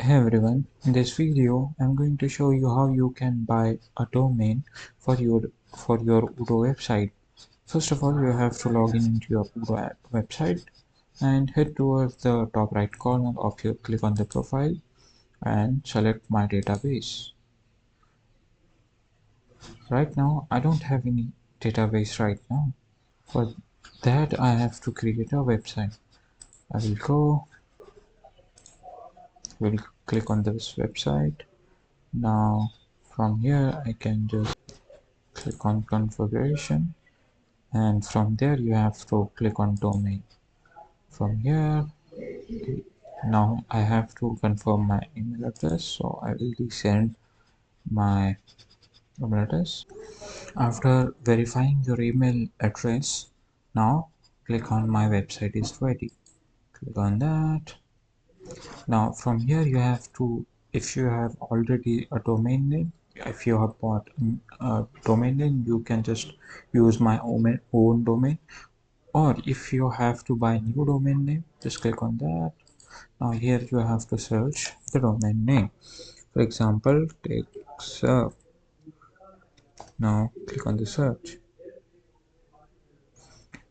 Hey everyone, in this video I'm going to show you how you can buy a domain for your Odoo website. First of all, you have to log in into your Odoo website and head towards the top right corner of your click on the profile and select my database. Right now I don't have any database right now. For that I have to create a website. I will click on this website. Now from here I can just click on configuration, and from there you have to click on domain. From here, now I have to confirm my email address, so I will resend my email address. After verifying your email address, now click on my website is ready. Click on that. Now from here you have to, if you have already a domain name, if you have bought a domain name, you can just use my own domain, or if you have to buy new domain name, just click on that. Now here you have to search the domain name. For example, take serve. Now click on the search.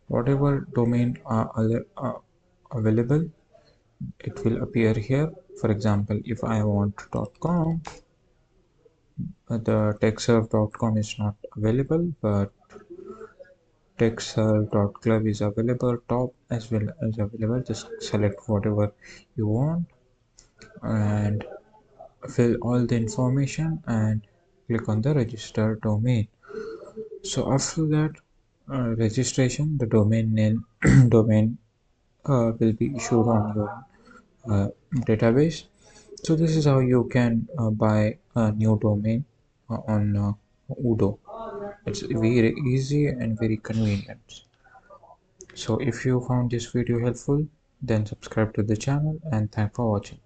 Whatever domain are available, it will appear here. For example, if I want .com, the techserve.com is not available, but techserve.club is available. Top as well as available. Just select whatever you want and fill all the information and click on the register domain. So after that registration, the domain name domain will be issued on your database. So this is how you can buy a new domain on Odoo. It's very easy and very convenient. So if you found this video helpful, then subscribe to the channel, and thanks for watching.